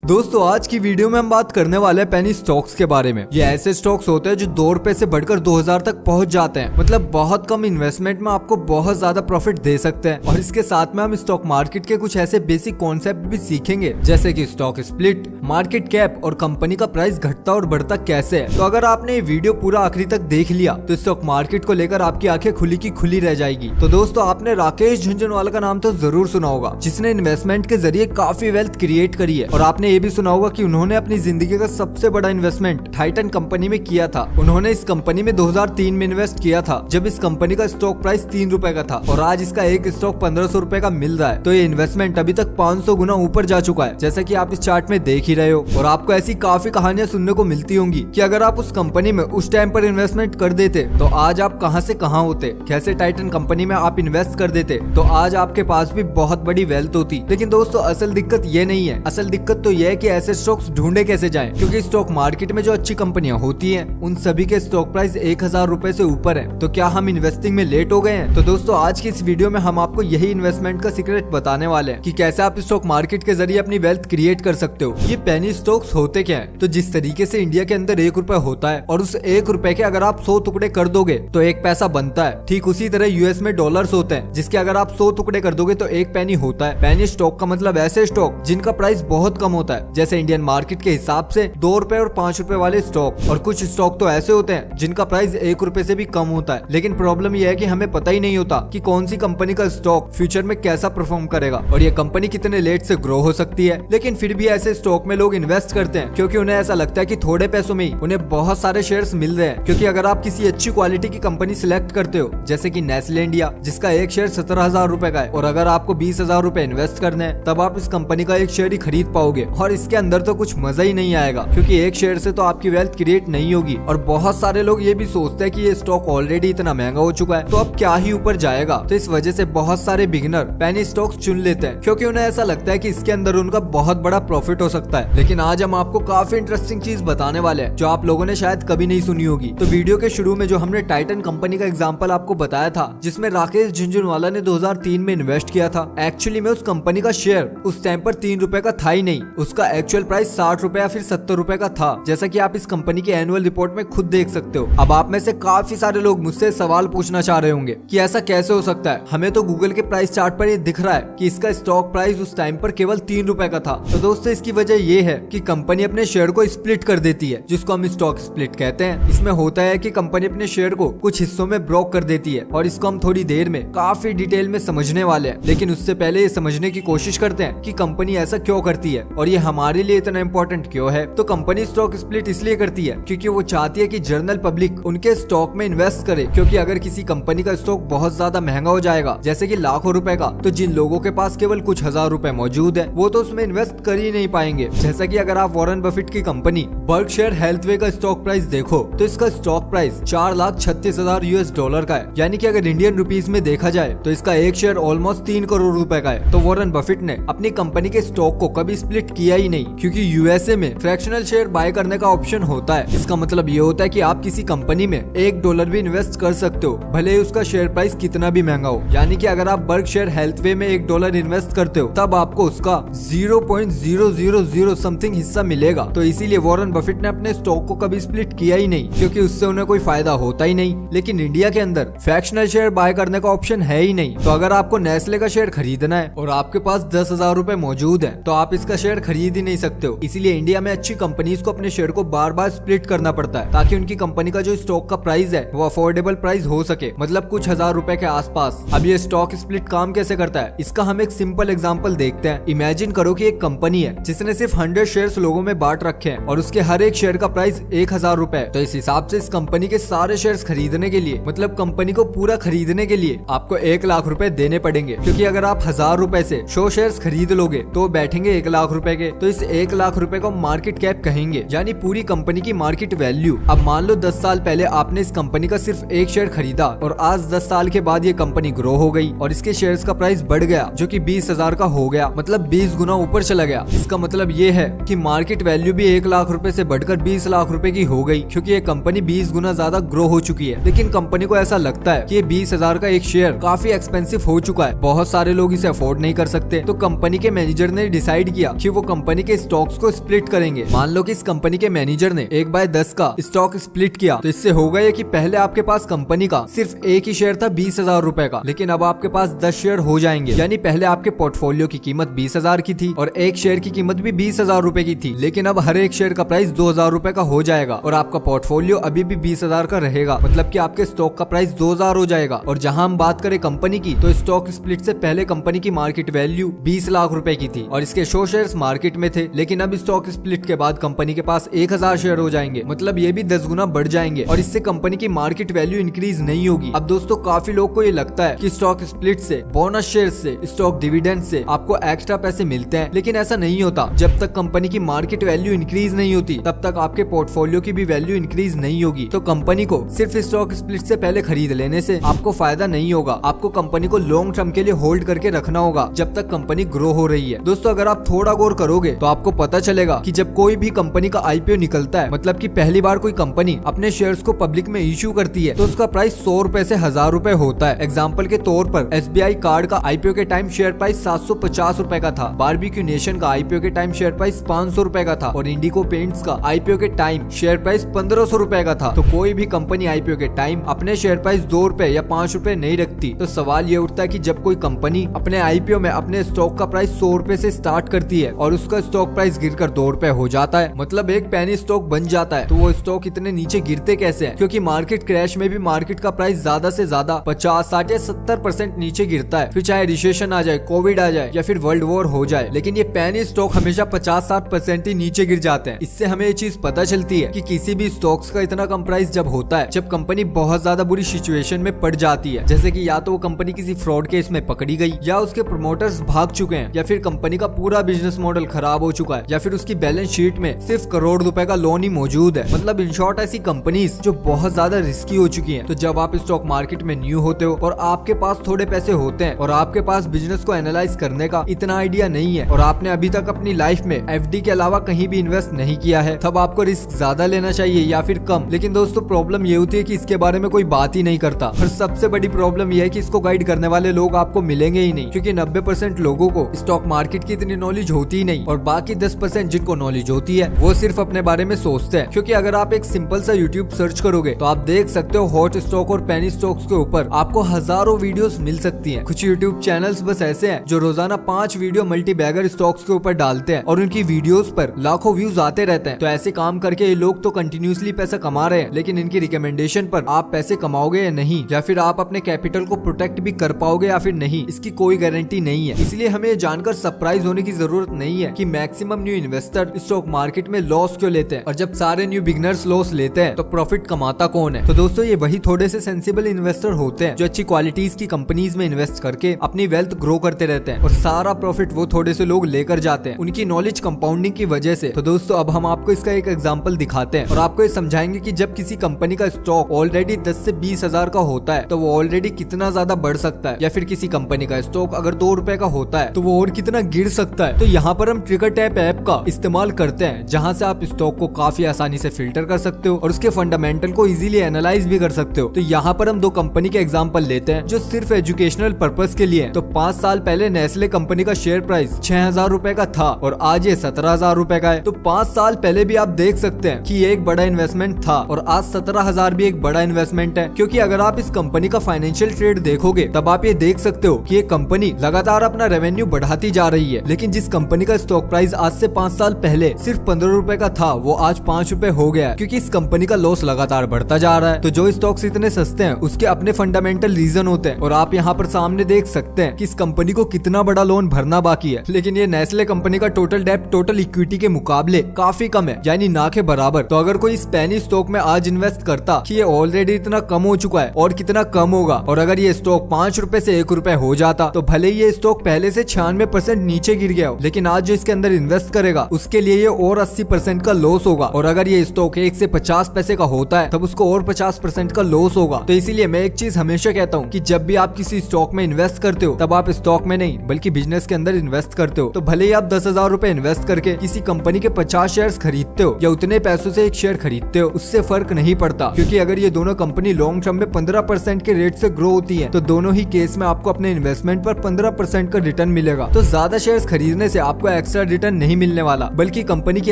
दोस्तों आज की वीडियो में हम बात करने वाले हैं पेनी स्टॉक्स के बारे में। ये ऐसे स्टॉक्स होते हैं जो 2 रुपए से बढ़कर 2000 तक पहुंच जाते हैं। मतलब बहुत कम इन्वेस्टमेंट में आपको बहुत ज्यादा प्रॉफिट दे सकते हैं। और इसके साथ में हम स्टॉक मार्केट के कुछ ऐसे बेसिक कॉन्सेप्ट भी सीखेंगे, जैसे कि स्टॉक स्प्लिट, मार्केट कैप और कंपनी का प्राइस घटता और बढ़ता कैसे है। तो अगर आपने ये वीडियो पूरा आखिरी तक देख लिया तो स्टॉक मार्केट को लेकर आपकी आंखें खुली की खुली रह जाएगी। तो दोस्तों आपने राकेश झुनझुनवाला का नाम तो जरूर सुना होगा, जिसने इन्वेस्टमेंट के जरिए काफी वेल्थ क्रिएट करी है। और आपने ये भी सुना होगा कि उन्होंने अपनी जिंदगी का सबसे बड़ा इन्वेस्टमेंट टाइटन कंपनी में किया था। उन्होंने इस कंपनी में 2003 में इन्वेस्ट किया था, जब इस कंपनी का स्टॉक प्राइस 3 रुपए का था और आज इसका एक स्टॉक 1500 रुपए का मिल रहा है। तो ये इन्वेस्टमेंट अभी तक 500 गुना ऊपर जा चुका है, जैसा कि आप इस चार्ट में देख ही रहे हो। और आपको ऐसी काफी कहानियां सुनने को मिलती होंगी कि अगर आप उस कंपनी में उस टाइम पर इन्वेस्टमेंट कर देते तो आज आप कहां से कहां होते। कैसे टाइटन कंपनी में आप इन्वेस्ट कर देते तो आज आपके पास भी बहुत बड़ी वेल्थ होती। लेकिन दोस्तों असल दिक्कत ये नहीं है। असल दिक्कत तो ये है कि ऐसे स्टॉक्स ढूंढे कैसे जाएं, क्योंकि स्टॉक मार्केट में जो अच्छी कंपनियां होती हैं उन सभी के स्टॉक प्राइस 1000 रुपए से ऊपर है। तो क्या हम इन्वेस्टिंग में लेट हो गए हैं? तो दोस्तों आज की इस वीडियो में हम आपको यही इन्वेस्टमेंट का सीक्रेट बताने वाले हैं कि कैसे आप स्टॉक मार्केट के जरिए अपनी वेल्थ क्रिएट कर सकते हो। ये पेनी स्टॉक्स होते क्या है? तो जिस तरीके से इंडिया के अंदर 1 रुपए होता है और उस 1 रुपए के अगर आप 100 टुकड़े कर दोगे तो 1 पैसा बनता है, ठीक उसी तरह यूएस में डॉलर्स होते हैं जिसके अगर आप 100 टुकड़े कर दोगे तो 1 पेनी होता है। पेनी स्टॉक का मतलब ऐसे स्टॉक जिनका प्राइस बहुत कम होता है, जैसे इंडियन मार्केट के हिसाब से 2 रुपए और 5 रुपए वाले स्टॉक। और कुछ स्टॉक तो ऐसे होते हैं जिनका प्राइस 1 रुपए से भी कम होता है। लेकिन प्रॉब्लम यह है कि हमें पता ही नहीं होता कि कौन सी कंपनी का स्टॉक फ्यूचर में कैसा परफॉर्म करेगा और ये कंपनी कितने लेट से ग्रो हो सकती है। लेकिन फिर भी ऐसे स्टॉक में लोग इन्वेस्ट करते हैं क्योंकि उन्हें ऐसा लगता है कि थोड़े पैसों में ही उन्हें बहुत सारे शेयर्स मिल रहे हैं। क्योंकि अगर आप किसी अच्छी क्वालिटी की कंपनी सिलेक्ट करते हो, जैसे कि नेस्ले इंडिया, जिसका एक शेयर 17,000 रुपए का है, और अगर आपको 20,000 रुपए इन्वेस्ट करने हैं तब आप इस कंपनी का एक शेयर ही खरीद पाओगे। और इसके अंदर तो कुछ मजा ही नहीं आएगा, क्योंकि एक शेयर से तो आपकी वेल्थ क्रिएट नहीं होगी। और बहुत सारे लोग ये भी सोचते हैं कि ये स्टॉक ऑलरेडी इतना महंगा हो चुका है तो अब क्या ही ऊपर जाएगा। तो इस वजह से बहुत सारे बिगिनर पेनी स्टॉक्स चुन लेते हैं, क्योंकि उन्हें ऐसा लगता है कि इसके अंदर उनका बहुत बड़ा प्रॉफिट हो सकता है। लेकिन आज हम आपको काफी इंटरेस्टिंग चीज बताने वाले हैं जो आप लोगों ने शायद कभी नहीं सुनी होगी। तो वीडियो के शुरू में जो हमने टाइटन कंपनी का एग्जांपल आपको बताया था, जिसमें राकेश झुनझुनवाला ने 2003 में इन्वेस्ट किया था, एक्चुअली में उस कंपनी का शेयर उस टाइम पर 3 रुपए का था ही नहीं। उसका एक्चुअल प्राइस 60 रुपए या फिर 70 रुपए का था, जैसा कि आप इस कंपनी के एनुअल रिपोर्ट में खुद देख सकते हो। अब आप में से काफी सारे लोग मुझसे सवाल पूछना चाह रहे होंगे कि ऐसा कैसे हो सकता है, हमें तो गूगल के प्राइस चार्ट पर ये दिख रहा है कि इसका स्टॉक प्राइस उस टाइम पर केवल 3 रुपए का था। तो दोस्तों इसकी वजह ये है कि कंपनी अपने शेयर को स्प्लिट कर देती है, जिसको हम स्टॉक स्प्लिट कहते हैं। इसमें होता है कि कंपनी अपने शेयर को कुछ हिस्सों में ब्रोक कर देती है, और इसको हम थोड़ी देर में काफी डिटेल में समझने वाले हैं। लेकिन उससे पहले ये समझने की कोशिश करते हैं कि कंपनी ऐसा क्यों करती है और ये हमारे लिए इतना इम्पोर्टेंट क्यों है। तो कंपनी स्टॉक स्प्लिट इसलिए करती है क्योंकि वो चाहती है कि जनरल पब्लिक उनके स्टॉक में इन्वेस्ट करे। क्योंकि अगर किसी कंपनी का स्टॉक बहुत ज्यादा महंगा हो जाएगा, जैसे कि लाखों रुपए का, तो जिन लोगों के पास केवल कुछ हजार रुपए मौजूद है वो तो उसमें इन्वेस्ट कर ही नहीं पाएंगे। जैसा कि अगर आप वॉरेन बफेट की कंपनी बर्कशायर हैथवे का स्टॉक प्राइस देखो तो इसका स्टॉक प्राइस 4,36,000 यूएस डॉलर का है। यानी कि अगर इंडियन रुपीस में देखा जाए तो इसका एक शेयर ऑलमोस्ट 3 करोड़ रुपए का है। तो वॉरेन बफेट ने अपनी कंपनी के स्टॉक को कभी स्प्लिट किया ही नहीं, क्योंकि यूएसए में फ्रैक्शनल शेयर बाय करने का ऑप्शन होता है। इसका मतलब ये होता है कि आप किसी कंपनी में $1 भी इन्वेस्ट कर सकते हो, भले ही उसका शेयर प्राइस कितना भी महंगा हो। यानी कि अगर आप बर्कशायर हैथवे में $1 इन्वेस्ट करते हो तब आपको उसका 0.000 समथिंग हिस्सा मिलेगा। तो इसीलिए वॉरेन बफेट ने अपने स्टॉक को कभी स्प्लिट किया ही नहीं, क्योंकि उससे उन्हें कोई फायदा होता ही नहीं। लेकिन इंडिया के अंदर फ्रैक्शनल शेयर बाय करने का ऑप्शन है ही नहीं। तो अगर आपको नेस्ले का शेयर खरीदना है और आपके पास 10,000 रुपए मौजूद है तो आप इसका शेयर खरीद ही नहीं सकते हो। इसीलिए इंडिया में अच्छी कंपनीज को अपने शेयर को बार बार स्प्लिट करना पड़ता है, ताकि उनकी कंपनी का जो स्टॉक का प्राइस है वो अफोर्डेबल प्राइस हो सके, मतलब कुछ हजार रुपए के आसपास। अब ये स्टॉक स्प्लिट काम कैसे करता है, इसका हम एक सिंपल एग्जांपल देखते हैं। इमेजिन करो कि एक कंपनी है जिसने सिर्फ 100 शेयर्स लोगों में बांट रखे हैं और उसके हर एक शेयर का प्राइस 1000 रुपए है। तो इस हिसाब से इस कंपनी के सारे शेयर्स खरीदने के लिए, मतलब कंपनी को पूरा खरीदने के लिए आपको 1 लाख रुपए देने पड़ेंगे। क्योंकि अगर आप 1000 रुपए से 100 शेयर्स खरीद लोगे तो बैठेंगे 1 लाख रुपए के। तो इस 1 लाख रुपए को मार्केट कैप कहेंगे, यानी पूरी कंपनी की मार्केट वैल्यू। अब मान लो 10 साल पहले आपने इस कंपनी का सिर्फ एक शेयर खरीदा और आज 10 साल के बाद ये कंपनी ग्रो हो गई और इसके शेयर्स का प्राइस बढ़ गया, जो कि 20,000 का हो गया, मतलब 20 गुना ऊपर चला गया। इसका मतलब ये है कि मार्केट वैल्यू भी 1 लाख रुपए से बढ़कर 20 लाख रुपए की हो गई, क्योंकि ये कंपनी 20 गुना ज्यादा ग्रो हो चुकी है। लेकिन कंपनी को ऐसा लगता है कि ये 20,000 का एक शेयर काफी एक्सपेंसिव हो चुका है, बहुत सारे लोग इसे अफोर्ड नहीं कर सकते। तो कंपनी के मैनेजर ने डिसाइड किया कि वो कंपनी के स्टॉक्स को स्प्लिट करेंगे। मान लो कि इस कंपनी के मैनेजर ने 1/10 का स्टॉक स्प्लिट किया, तो इससे होगा ये कि पहले आपके पास कंपनी का सिर्फ एक ही शेयर था 20,000 रुपए का, लेकिन अब आपके पास 10 शेयर हो जाएंगे। यानी पहले आपके पोर्टफोलियो की कीमत 20,000 की थी और एक शेयर की कीमत भी 20,000 रुपए की थी, लेकिन अब हर एक शेयर का प्राइस 2,000 रुपए का हो जाएगा और आपका पोर्टफोलियो अभी भी 20,000 का रहेगा। मतलब कि आपके स्टॉक का प्राइस 2,000 हो जाएगा। और जहां हम बात करें कंपनी की, तो स्टॉक स्प्लिट से पहले कंपनी की मार्केट वैल्यू 20 लाख रुपए की थी और इसके 100 शेयर्स मार्केट में थे, लेकिन अब स्टॉक स्प्लिट के बाद कंपनी के पास 1,000 शेयर हो जाएंगे। मतलब ये भी 10 गुना बढ़ जाएंगे और इससे कंपनी की मार्केट वैल्यू इंक्रीज नहीं होगी। अब दोस्तों काफी लोग को ये लगता है कि स्टॉक स्प्लिट से, बोनस शेयर से, स्टॉक डिविडेंड से आपको एक्स्ट्रा पैसे मिलते हैं, लेकिन ऐसा नहीं होता। जब तक कंपनी की मार्केट वैल्यू इंक्रीज नहीं होती तब तक आपके पोर्टफोलियो की भी वैल्यू इंक्रीज नहीं होगी। तो कंपनी को सिर्फ स्टॉक स्प्लिट से पहले खरीद लेने से आपको फायदा नहीं होगा। आपको कंपनी को लॉन्ग टर्म के लिए होल्ड करके रखना होगा जब तक कंपनी ग्रो हो रही है। दोस्तों अगर आप थोड़ा गौर करोगे तो आपको पता चलेगा कि जब कोई भी कंपनी का आईपीओ निकलता है, मतलब कि पहली बार कोई कंपनी अपने शेयर्स को पब्लिक में इश्यू करती है, तो उसका प्राइस 100 रुपए से 1,000 रुपए होता है। एग्जाम्पल के तौर पर SBI कार्ड का आईपीओ के टाइम शेयर प्राइस 750 रुपए का था, बारबेक्यू नेशन का आईपीओ के टाइम शेयर प्राइस 500 रुपए का था और इंडिगो पेंट्स का आईपीओ के टाइम शेयर प्राइस 1500 रुपए का था। तो कोई भी कंपनी आईपीओ के टाइम अपने शेयर प्राइस 2 रुपए या 5 रुपए नहीं रखती। तो सवाल ये उठता है कि जब कोई कंपनी अपने आईपीओ में अपने स्टॉक का प्राइस 100 रुपए से स्टार्ट करती है और उसका स्टॉक प्राइस गिरकर 2 रुपए हो जाता है, मतलब एक पेनी स्टॉक बन जाता है, तो वो स्टॉक इतने नीचे गिरते कैसे हैं? क्योंकि मार्केट क्रैश में भी मार्केट का प्राइस ज्यादा से ज्यादा 50, 60 या 70% नीचे गिरता है। फिर चाहे रिसेशन आ जाए, कोविड आ जाए या फिर वर्ल्ड वॉर हो जाए, लेकिन ये पेनी स्टॉक हमेशा 50-60% ही नीचे गिर जाते हैं। इससे हमें ये चीज पता चलती है कि किसी भी स्टॉक्स का इतना कम प्राइस जब होता है जब कंपनी बहुत ज्यादा बुरी सिचुएशन में पड़ जाती है, जैसे कि या तो वो कंपनी किसी फ्रॉड केस में पकड़ी गई, या उसके प्रमोटर्स भाग चुके हैं, या फिर कंपनी का पूरा बिजनेस मॉडल खराब हो चुका है, या फिर उसकी बैलेंस शीट में सिर्फ करोड़ रुपए का लोन ही मौजूद है। मतलब इन शॉर्ट ऐसी कंपनीज जो बहुत ज्यादा रिस्की हो चुकी हैं। तो जब आप स्टॉक मार्केट में न्यू होते हो और आपके पास थोड़े पैसे होते हैं और आपके पास बिजनेस को एनालाइज करने का इतना आइडिया नहीं है और आपने अभी तक अपनी लाइफ में FD के अलावा कहीं भी इन्वेस्ट नहीं किया है, तब आपको रिस्क ज्यादा लेना चाहिए या फिर कम। लेकिन दोस्तों प्रॉब्लम ये होती है कि इसके बारे में कोई बात ही नहीं करता। और सबसे बड़ी प्रॉब्लम यह है कि इसको गाइड करने वाले लोग आपको मिलेंगे ही नहीं, क्योंकि 90% लोगों को स्टॉक मार्केट की इतनी नॉलेज होती ही नहीं और बाकी 10% जिनको नॉलेज होती है वो सिर्फ अपने बारे में सोचते हैं। क्योंकि अगर आप एक सिंपल सा यूट्यूब सर्च करोगे तो आप देख सकते हो हॉट स्टॉक और पेनी स्टॉक्स के ऊपर आपको हजारों वीडियोस मिल सकती हैं। कुछ यूट्यूब चैनल्स बस ऐसे हैं जो रोजाना 5 वीडियो मल्टी बैगर स्टॉक्स के ऊपर डालते हैं और उनकी वीडियोस पर लाखों व्यूज आते रहते हैं। तो ऐसे काम करके ये लोग तो कंटिन्यूसली पैसा कमा रहे हैं, लेकिन इनकी रिकमेंडेशन पर आप पैसे कमाओगे या नहीं, या फिर आप अपने कैपिटल को प्रोटेक्ट भी कर पाओगे या फिर नहीं, इसकी कोई गारंटी नहीं है। इसलिए हमें ये जानकर सरप्राइज होने की जरूरत नहीं है कि maximum new investor stock market में लॉस क्यों लेते हैं, और जब सारे न्यू बिगनर्स लॉस लेते हैं तो प्रॉफिट कमाता कौन है? तो दोस्तों ये वही थोड़े से सेंसिबल इन्वेस्टर होते हैं जो अच्छी क्वालिटीज की कंपनीज में इन्वेस्ट करके अपनी वेल्थ ग्रो करते रहते हैं और सारा प्रॉफिट वो थोड़े से लोग लेकर जाते हैं उनकी नॉलेज कंपाउंडिंग की वजह से। तो दोस्तों अब हम आपको इसका एक एग्जांपल दिखाते हैं और आपको ये समझाएंगे कि जब किसी कंपनी का स्टॉक ऑलरेडी 10 से 20 हजार का होता है तो वो ऑलरेडी कितना ज्यादा बढ़ सकता है, या फिर किसी कंपनी का स्टॉक अगर 2 रुपए का होता है तो वो और कितना गिर सकता है। तो यहाँ पर हम ट्रिगर टैप ऐप का इस्तेमाल करते हैं जहाँ से आप स्टॉक को काफी आसानी से फिल्टर कर सकते हो और उसके फंडामेंटल को इजीली एनालाइज भी कर सकते हो। तो यहाँ पर हम 2 कंपनी के एग्जांपल लेते हैं जो सिर्फ एजुकेशनल पर्पस के लिए है। तो 5 साल पहले नेस्ले कंपनी का शेयर प्राइस 6,000 रुपए का था और आज ये 17,000 रुपए का है। तो 5 साल पहले भी आप देख सकते हैं कि ये एक बड़ा इन्वेस्टमेंट था और आज 17,000 भी एक बड़ा इन्वेस्टमेंट है। क्योंकि अगर आप इस कंपनी का फाइनेंशियल ट्रेड देखोगे तब आप ये देख सकते हो कि ये कंपनी लगातार अपना रेवेन्यू बढ़ाती जा रही है, लेकिन जिस कंपनी का स्टॉक प्राइस आज से 5 साल पहले सिर्फ 15 रुपए का था वो आज 5 रुपए हो गया है, क्योंकि इस कंपनी का लॉस लगातार बढ़ता जा रहा है। तो जो स्टॉक्स इतने सस्ते हैं उसके अपने फंडामेंटल रीजन होते हैं और आप यहाँ पर सामने देख सकते हैं कि इस कंपनी को कितना बड़ा लोन भरना बाकी है, लेकिन ये नेस्ले कंपनी का टोटल डेब्ट टोटल इक्विटी के मुकाबले काफी कम है, यानी ना के बराबर। तो अगर कोई स्पेनिश स्टॉक में आज इन्वेस्ट करता कि ये ऑलरेडी इतना कम हो चुका है और कितना कम होगा, और अगर ये स्टॉक 5 रुपए से 1 रुपए हो जाता तो भले ही ये स्टॉक पहले से 96% नीचे गिर गया हो, लेकिन आज जो इसके अंदर इन्वेस्ट करेगा उसके लिए ये और 80% का लॉस होगा। और अगर ये स्टॉक 1 से 50 पैसे का होता है तब उसको और 50% का लॉस होगा। तो इसीलिए मैं एक चीज हमेशा कहता हूँ कि जब भी आप किसी स्टॉक में इन्वेस्ट करते हो तब आप स्टॉक में नहीं बल्कि बिजनेस के अंदर इन्वेस्ट करते हो। तो भले ही आप 10,000 रुपए इन्वेस्ट करके किसी कंपनी के 50 शेयर्स खरीदते हो या उतने पैसों से एक शेयर खरीदते हो, उससे फर्क नहीं पड़ता, क्योंकि अगर ये दोनों कंपनी लॉन्ग टर्म में 15% के रेट से ग्रो होती है तो दोनों ही केस में आपको अपने इन्वेस्टमेंट पर 15% का रिटर्न मिलेगा। तो ज्यादा शेयर्स खरीदने से आपको एक्स्ट्रा रिटर्न नहीं मिलने वाला, बल्कि कंपनी की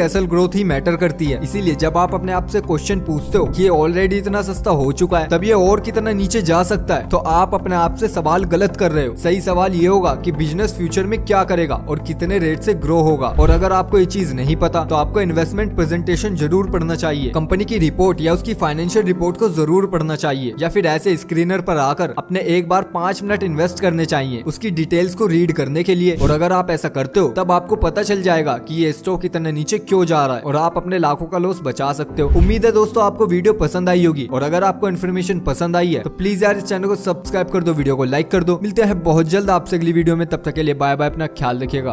असल ग्रोथ ही मैटर करती है। इसीलिए जब आप अपने आप से क्वेश्चन पूछते हो कि ये ऑलरेडी इतना सस्ता हो चुका है, तब ये और कितना नीचे जा सकता है, तो आप अपने आप से सवाल गलत कर रहे हो। सही सवाल ये होगा कि बिजनेस फ्यूचर में क्या करेगा और कितने रेट से ग्रो होगा। और अगर आपको ये चीज नहीं पता तो आपको इन्वेस्टमेंट प्रेजेंटेशन जरूर पढ़ना चाहिए, कंपनी की रिपोर्ट या उसकी फाइनेंशियल रिपोर्ट को जरूर पढ़ना चाहिए, या फिर ऐसे स्क्रीनर पर आकर अपने एक बार 5 मिनट इन्वेस्ट करने चाहिए उसकी डिटेल्स को रीड करने के लिए। और अगर आप ऐसा करते हो तब आपको पता चल जाएगा कि ये स्टॉक इतना नीचे क्यों जा रहा है और आप अपने लाखों का लॉस बचा सकते हो। उम्मीद है दोस्तों आपको वीडियो पसंद आई होगी, और अगर आपको इन्फॉर्मेशन पसंद आई है तो प्लीज यार इस चैनल को सब्सक्राइब कर दो, वीडियो को लाइक कर दो। मिलते हैं बहुत जल्द आपसे अगली वीडियो में, तब तक के लिए बाय बाय, अपना ख्याल रखिएगा।